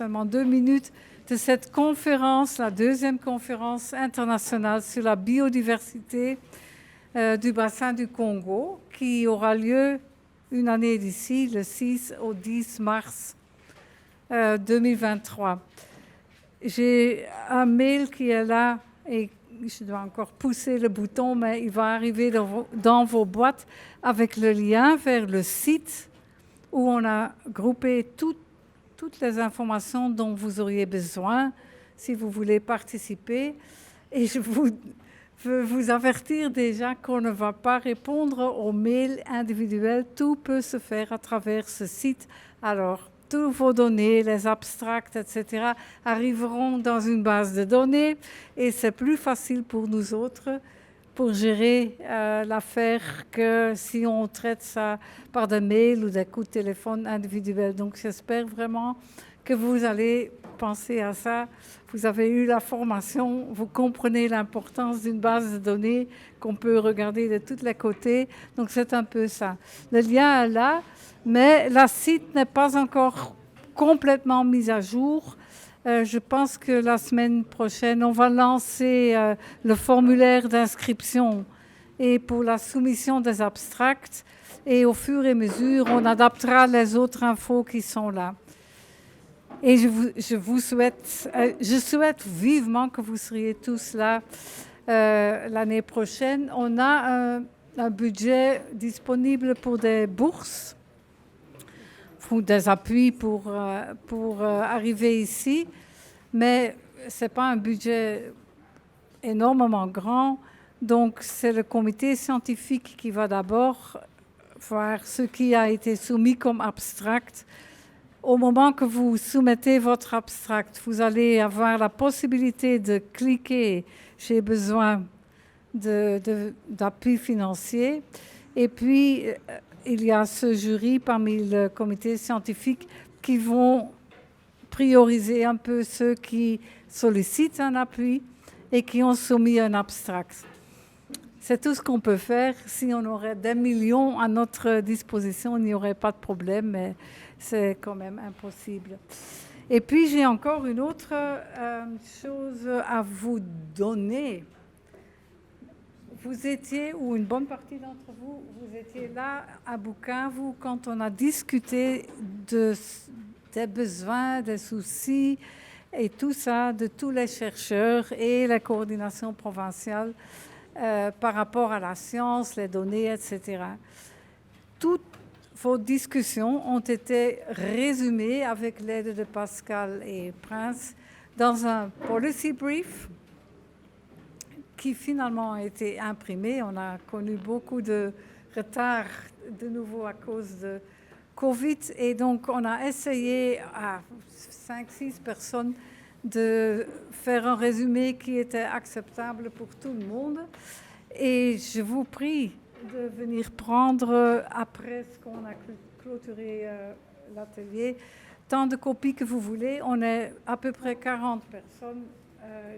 seulement 2 minutes de cette conférence, la deuxième conférence internationale sur la biodiversité du bassin du Congo, qui aura lieu une année d'ici, le 6 au 10 mars 2023. J'ai un mail qui est là et je dois encore pousser le bouton, mais il va arriver dans vos boîtes avec le lien vers le site où on a groupé toutes les informations dont vous auriez besoin si vous voulez participer. Et je veux vous avertir déjà qu'on ne va pas répondre aux mails individuels. Tout peut se faire à travers ce site. Alors, toutes vos données, les abstracts, etc., arriveront dans une base de données et c'est plus facile pour nous autres pour gérer l'affaire que si on traite ça par des mails ou des coups de téléphone individuels. Donc, j'espère vraiment que vous allez penser à ça. Vous avez eu la formation, vous comprenez l'importance d'une base de données qu'on peut regarder de tous les côtés. Donc, c'est un peu ça. Le lien est là, mais le site n'est pas encore complètement mis à jour. Je pense que la semaine prochaine, on va lancer le formulaire d'inscription et pour la soumission des abstracts. Et au fur et à mesure, on adaptera les autres infos qui sont là. Et je souhaite vivement que vous seriez tous là l'année prochaine. On a un budget disponible pour des bourses ou des appuis pour arriver ici, mais ce n'est pas un budget énormément grand. Donc, c'est le comité scientifique qui va d'abord voir ce qui a été soumis comme abstract. Au moment que vous soumettez votre abstract, vous allez avoir la possibilité de cliquer « J'ai besoin d'appui financier ». Et puis, il y a ce jury parmi le comité scientifique qui vont prioriser un peu ceux qui sollicitent un appui et qui ont soumis un abstract. C'est tout ce qu'on peut faire. Si on aurait des millions à notre disposition, il n'y aurait pas de problème, mais c'est quand même impossible. Et puis, j'ai encore une autre chose à vous donner. Vous étiez, ou une bonne partie d'entre vous, vous étiez là à Bukavu quand on a discuté des besoins, des soucis et tout ça de tous les chercheurs et la coordination provinciale par rapport à la science, les données, etc. Toutes vos discussions ont été résumées avec l'aide de Pascal et Prince dans un policy brief qui finalement a été imprimé. On a connu beaucoup de retard de nouveau à cause de Covid et donc on a essayé à 5-6 personnes de faire un résumé qui était acceptable pour tout le monde. Et je vous prie de venir prendre, après ce qu'on a clôturé l'atelier, tant de copies que vous voulez. On est à peu près 40 personnes.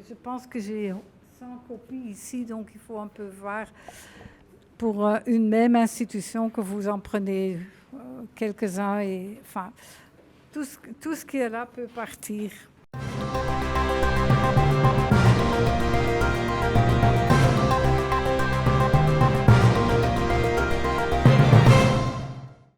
Je pense que j'ai 100 copies ici, donc il faut un peu voir pour une même institution que vous en prenez quelques-uns. Et, enfin, tout ce qui est là peut partir.